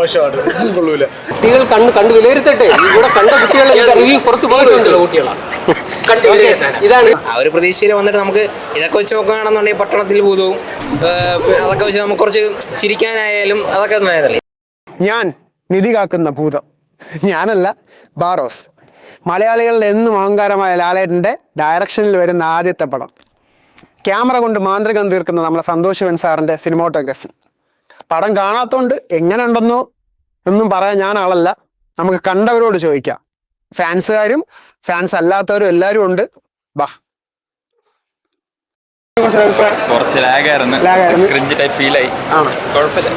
മോശമാണ്, കൊള്ളൂല. കുട്ടികൾ കണ്ട് വിലയിരുത്തട്ടെ. ഇവിടെ കണ്ട കുട്ടികളെ റിവ്യൂ പുറത്ത് പോയിട്ടുള്ള കുട്ടികളാണ്. ഇതാണ് ആ ഒരു പ്രതീക്ഷയിൽ വന്നിട്ട് നമുക്ക് ഇതൊക്കെ വെച്ച് നോക്കുകയാണെന്നുണ്ടെങ്കിൽ പട്ടണത്തിൽ ഭൂതവും അതൊക്കെ വെച്ച് നമുക്ക് കുറച്ച് ചിരിക്കാനായാലും അതൊക്കെ നല്ലതല്ലേ. ഞാൻ നിധി കാക്കുന്ന ഭൂതം, ഞാനല്ല ബാറോസ്. മലയാളികളുടെ എന്നും അഹങ്കാരമായ ലാലേട്ടൻ്റെ ഡയറക്ഷനിൽ വരുന്ന ആദ്യത്തെ പടം. ക്യാമറ കൊണ്ട് മാന്ത്രികം തീർക്കുന്ന നമ്മളെ സന്തോഷ് സാറിൻ്റെ സിനിമാറ്റോഗ്രഫി. പടം കാണാത്തോണ്ട് എങ്ങനെ ഉണ്ടെന്നോ ഒന്നും പറയാൻ ഞാൻ ആളല്ല, നമുക്ക് കണ്ടവരോട് ചോദിക്കാം. ഫാൻസുകാരും ഫാൻസ് അല്ലാത്തവരും എല്ലാവരും ഉണ്ട്. ബാ. കുറച്ച് ലാഗായിരുന്നു, ക്രിഞ്ച് ടൈപ്പ് ഫീൽ ആയി. കുഴപ്പമില്ല.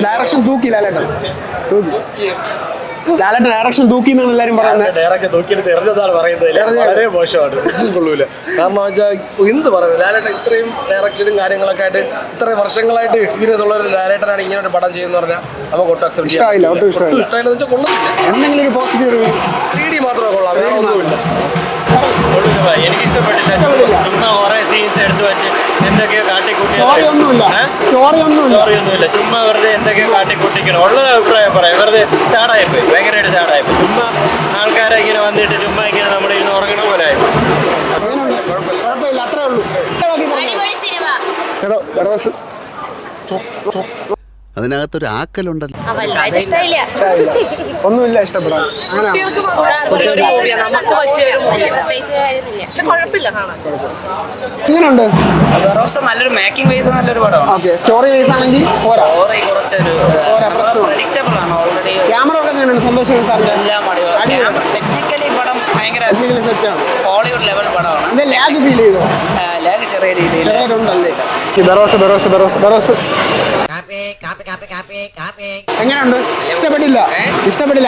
ഡയറക്ഷൻ തൂക്കി ലാലേട്ടൻ, ലാലേട്ടൻ ഡയറക്ഷൻ തൂക്കി എന്നാണ് എല്ലാവരും പറയുന്നത്. ഡയറക്റ്റ് തൂക്കിയെടുത്ത് എറിഞ്ഞതാണ് പറയുന്നത്. വളരെ മോശമാണ്, കൊള്ളൂല. കാരണം വെച്ചാൽ എന്ത് പറയുന്നത്, ലാലേട്ടൻ ഇത്രയും ഡയറക്ഷനും കാര്യങ്ങളൊക്കെ ആയിട്ട് ഇത്രയും വർഷങ്ങളായിട്ട് എക്സ്പീരിയൻസ് ഉള്ള ഒരു ലാലേട്ടനാണ് ഇങ്ങനെ ഒരു പടം ചെയ്യുന്ന പറഞ്ഞാൽ നമുക്ക് ഒട്ടും അക്സെപ്റ്റ് ഇഷ്ടമായില്ല. ഒട്ടും ഇഷ്ടമായില്ല വെച്ചാൽ കൊള്ളുന്നില്ല. എന്തെങ്കിലും ഒരു പോസിറ്റീവ് റിവ്യൂ 3D മാത്രമേ കൊള്ളാം, വേറെ ഒന്നുമില്ല. എനിക്ക് ഇഷ്ടപ്പെട്ടില്ല. ചുമ്മാ കുറെ സീൻസ് എടുത്തു വെച്ച് എന്തൊക്കെയോ കാട്ടിക്കൂട്ടി, സ്റ്റോറിയൊന്നുമില്ല. ചുമ്മാ വെറുതെ എന്തൊക്കെയോ കാട്ടിക്കൂട്ടിക്കണം. ഉള്ള അഭിപ്രായം പറയാം. വെറുതെ സാഡായിപ്പോയി, ഭയങ്കരമായിട്ട് സാഡായിപ്പോയി. ചുമ്മാ ആൾക്കാരെ ഇങ്ങനെ വന്നിട്ട് ചുമ്മാ ഇങ്ങനെ നമ്മുടെ ഇരുന്ന് ഉറങ്ങണ പോലെ ആയി. അതിനകത്തൊരു ആക്കലുണ്ടല്ലോ. ഒന്നുമില്ല ഇഷ്ടപ്പെടാൻ. അങ്ങനെ എങ്ങനെയുണ്ട്? നല്ലൊരു മേക്കിംഗ് വൈസ് നല്ലൊരു പടമാണ്. ഓക്കെ, സ്റ്റോറി വൈസ് ആണെങ്കിൽ ഓൾറെഡി ക്യാമറ ഒക്കെ എങ്ങനെയാണ്? സന്തോഷം സാറിന്റെ ടെക്നിക്കലി പടം ഭയങ്കര സെറ്റാണ്. ഹോളിവുഡ് ലെവൽ പടമാണ്. ലാഗ് ഫീൽ ചെയ്തോ? ലാഗ് ചെറിയ രീതിയിൽ ചെറിയതുണ്ടല്ലേ. ബെറോസ് എങ്ങനെയുണ്ട്? ഇഷ്ടപ്പെട്ടില്ല. ഇഷ്ടപ്പെട്ടില്ല.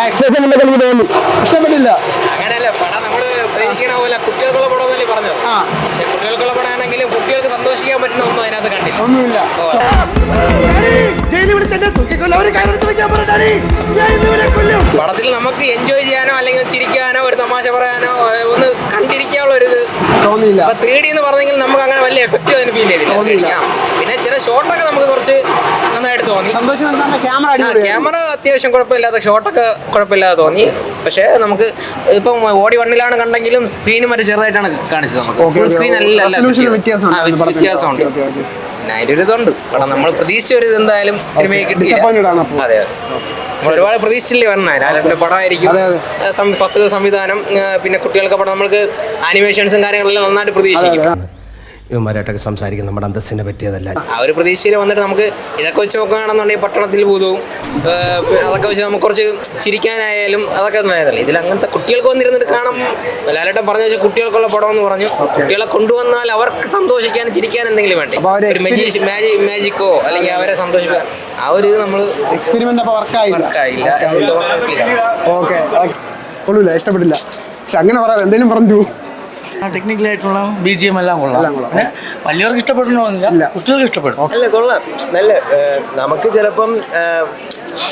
അങ്ങനെയല്ല പടം നമ്മള് പ്രതീക്ഷിക്കണ പോലെ കുട്ടികൾക്കുള്ള പടം എന്നല്ലേ പറഞ്ഞത്. പക്ഷെ കുട്ടികൾക്കുള്ള പടമാണെങ്കിലും കുട്ടികൾക്ക് സന്തോഷിക്കാൻ പറ്റുന്ന ഒന്നും അതിനകത്ത് കണ്ടില്ല. ഒന്നുമില്ല. പടത്തിൽ നമുക്ക് എൻജോയ് ചെയ്യാനോ അല്ലെങ്കിൽ ചിരിക്കാനോ ഒരു തമാശ പറയാനോ ഒന്ന് കണ്ടിരിക്കാനുള്ള ഒരു ഇത് തോന്നിയില്ല. 3D എന്ന് പറഞ്ഞെങ്കിൽ നമുക്ക് അങ്ങനെ വലിയ എഫക്റ്റ് അതിന് ഫീൽ ചെയ്തില്ല. പിന്നെ ചില ഷോട്ടൊക്കെ നമുക്ക് കുറച്ച് നന്നായിട്ട് തോന്നി. ക്യാമറ അത്യാവശ്യം കുഴപ്പമില്ലാത്ത ഷോട്ടൊക്കെ കുഴപ്പമില്ലാതെ തോന്നി. പക്ഷേ നമുക്ക് ഇപ്പം ഓടി 1 കണ്ടെങ്കിലും സ്ക്രീന് മറ്റേ ചെറുതായിട്ടാണ് കാണിച്ചത്. നമുക്ക് ഫുൾ സ്ക്രീൻ അല്ല, വ്യത്യാസമുണ്ട്. അതിൻ്റെ ഒരു ഇതുണ്ട്. പടം നമ്മൾ പ്രതീക്ഷിച്ച ഒരു ഇത് എന്തായാലും സിനിമയെ കിട്ടിയില്ല. അതെ, ഒരുപാട് പ്രതീക്ഷിച്ചില്ലേ വന്നാൽ ലാലേട്ടൻ്റെ പടമായിരിക്കും. ഫസ്റ്റ് സംവിധാനം, പിന്നെ കുട്ടികൾക്ക് പടം നമ്മൾക്ക് ആനിമേഷൻസും കാര്യങ്ങളെല്ലാം നന്നായിട്ട് പ്രതീക്ഷിക്കും. ഇവന്മാരായിട്ടൊക്കെ സംസാരിക്കുന്ന നമ്മുടെ അന്തസ്സിനെ പറ്റിയതല്ല. ആ ഒരു പ്രതീക്ഷയിൽ വന്നിട്ട് നമുക്ക് ഇതൊക്കെ വെച്ച് നോക്കുകയാണെന്നുണ്ടെങ്കിൽ പട്ടണത്തിൽ ഭൂതവും അതൊക്കെ വെച്ച് നമുക്ക് കുറച്ച് ചിരിക്കാനായാലും അതൊക്കെ നല്ലതല്ലേ. ഇതിൽ അങ്ങനത്തെ കുട്ടികൾക്ക് വന്നിരുന്നിട്ട് കാണാം. ലാലേട്ടൻ പറഞ്ഞു വെച്ചാൽ കുട്ടികൾക്കുള്ള പടം എന്ന് പറഞ്ഞു. കുട്ടികളെ കൊണ്ടുവന്നാൽ അവർക്ക് സന്തോഷിക്കാനും ചിരിക്കാനും എന്തെങ്കിലും വേണ്ടേ, ഒരു മാജിക്കോ അല്ലെങ്കിൽ അവരെ സന്തോഷിക്കാൻ. ആ ഒരു ഇത് നമ്മൾ എക്സ്പെരിമെന്റ് വർക്കായില്ല. ഇഷ്ടപ്പെട്ടില്ല. അങ്ങനെ പറയാതെ എന്തെങ്കിലും പറഞ്ഞു. ടെക്നിക്കലായിട്ടുള്ള BGM എല്ലാം കൊള്ളാം. പിന്നെ വലിയവർക്ക് ഇഷ്ടപ്പെടണമെന്നില്ല, കുട്ടികൾക്ക് ഇഷ്ടപ്പെടും. അല്ല, കൊള്ളാം. നല്ല നമുക്ക് ചിലപ്പം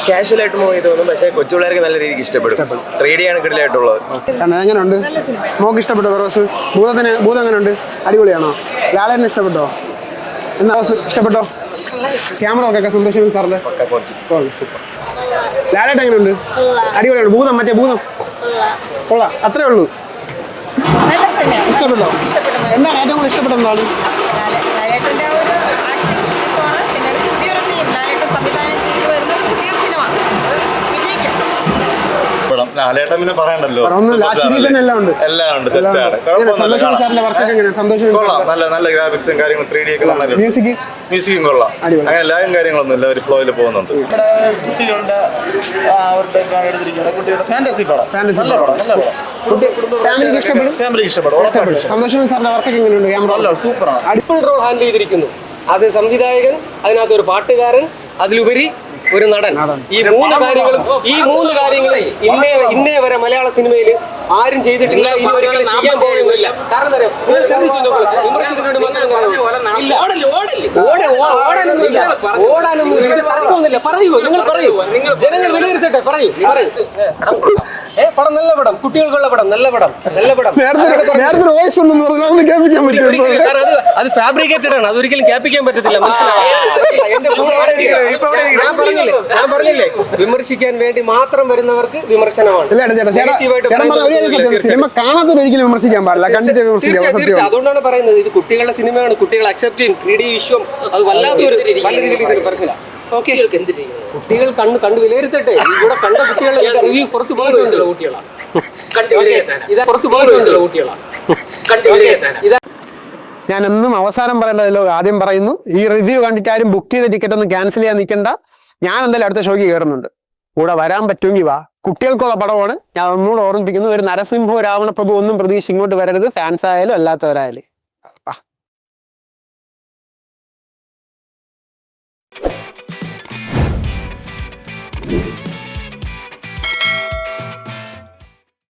കാഷ്വലായിട്ട് മൂവ് ചെയ്ത് തോന്നും, പക്ഷേ കൊച്ചു പിള്ളേർക്ക് നല്ല രീതിക്ക് ഇഷ്ടപ്പെടും. 3D ആണ് കിടലായിട്ടുള്ളത്. എങ്ങനെയുണ്ട്? മോക്ക് ഇഷ്ടപ്പെട്ടോ? ബെറോസ് ഭൂതം എങ്ങനെയുണ്ട്? അടിപൊളിയാണോ? ലാലേട്ടന് ഇഷ്ടപ്പെട്ടോ? എന്നാ ഇഷ്ടപ്പെട്ടോ? ക്യാമറ ഒക്കെ സന്തോഷം സാറിന്റെ. ലാലേട്ടൻ എങ്ങനെയുണ്ട്? അടിപൊളിയാണ്. ഭൂതം കൊള്ളാം, അത്രേ ഉള്ളൂ. ഇഷ്ടപ്പെട്ടോ? എന്താണ് ഏറ്റവും കൂടുതൽ ഇഷ്ടപ്പെട്ടെന്താണ്? ലാലേട്ടൻ പിന്നെ പറയണ്ടല്ലോ, എല്ലാം ഉണ്ട്, സെറ്റാണ്. നല്ല ഗ്രാഫിക്സും കാര്യങ്ങളും 3D ഒക്കെ നന്നായിട്ട്. മ്യൂസിക്കും കൊള്ളാം. അങ്ങനെ ലാഗും കാര്യങ്ങളൊന്നും ഇല്ല, ഒരു ഫ്ലോയിൽ പോകുന്നുണ്ട്. സന്തോഷം സാറിന്റെ വർക്കൊക്കെ എങ്ങനെയുണ്ട്? സൂപ്പറാണ്. ട്രിപ്പിൾ റോൾ ഹാൻഡിൽ ചെയ്തിരിക്കുന്നു. ആസ് എ സംവിധായകൻ, അതിനകത്ത് ഒരു പാട്ടുകാരൻ, അതിലുപരി ഒരു നടൻ. ഈ മൂന്ന് കാര്യങ്ങളും ഇന്നേ വരെ മലയാള സിനിമയിൽ ആരും ചെയ്തിട്ടില്ല, ഇനി ഒരിക്കലും ചെയ്യാൻ പോകുന്നില്ല. കാരണം എന്താ ഓടാനൊന്നും പറയൂ, നിങ്ങൾ പറയൂ, ജനങ്ങൾ വിലയിരുത്തട്ടെ. പറയൂ. പടം നല്ല പടം, കുട്ടികൾക്കുള്ള പടം, നല്ല പടം. വോയിസ് ഒന്നും അത് ഫാബ്രിക്കേറ്റഡ് ആണ്, അതൊരിക്കലും ക്യാപ്പിക്കാൻ പറ്റത്തില്ല. മനസ്സിലായോ? എന്റെ കൂടെ ആരാ ഇരിക്കുന്നത്? ഇപ്പൊ ഇവിടെ ഇരിക്കുന്നത്. ഞാൻ പറഞ്ഞില്ലേ വിമർശിക്കാൻ വേണ്ടി മാത്രം വരുന്നവർക്ക് വിമർശനമാണ്. ഇല്ല ചേട്ടാ Negative ആയിട്ട് ചേട്ടൻ പറഞ്ഞ ഒരു കാര്യം സത്യം. തീർച്ചയായും. സിനിമ കാണാത്തവർ ഒരിക്കലും വിമർശിക്കാൻ പാടില്ല, കണ്ടിട്ട് വിമർശിക്കാം. തീർച്ചയായും. അതുകൊണ്ടാണ് പറയുന്നത് ഇത് കുട്ടികളുടെ സിനിമയാണ്, കുട്ടികൾ അക്സെപ്റ്റ് ചെയ്യും. 3D വിശ്വം അത് വല്ലാത്തൊരു നല്ല രീതിയിൽ പറഞ്ഞില്ല. ഓക്കെ, കുട്ടികൾ കണ്ട് വിലയിരുത്തട്ടെ. ഇവിടെ കണ്ട കുട്ടികളുടെ റിവ്യൂ പുറത്ത് പോയിട്ടുള്ള കുട്ടികളാണ്. ഇതാ പുറത്ത് പോയിട്ടുള്ള കുട്ടികളാണ്. ഇതാ ഞാൻ എന്നും അവസാനം പറയേണ്ടതല്ലോ ആദ്യം പറയുന്നു, ഈ റിവ്യൂ കണ്ടിട്ട് ആരും ബുക്ക് ചെയ്ത ടിക്കറ്റ് ഒന്നും ക്യാൻസൽ ചെയ്യാൻ നിൽക്കണ്ട. ഞാൻ എന്തായാലും അടുത്ത ഷോയ്ക്ക് കയറുന്നുണ്ട്, കൂടെ വരാൻ പറ്റുമെങ്കിൽ വാ. കുട്ടികൾക്കുള്ള പടമാണ്. ഞാൻ ഒന്നുകൂടെ ഓർമ്മിപ്പിക്കുന്നു, ഒരു നരസിംഹോ രാവണപ്രഭു ഒന്നും പ്രതീക്ഷ ഇങ്ങോട്ട് വരരുത്, ഫാൻസ് ആയാലും അല്ലാത്തവരായാലും.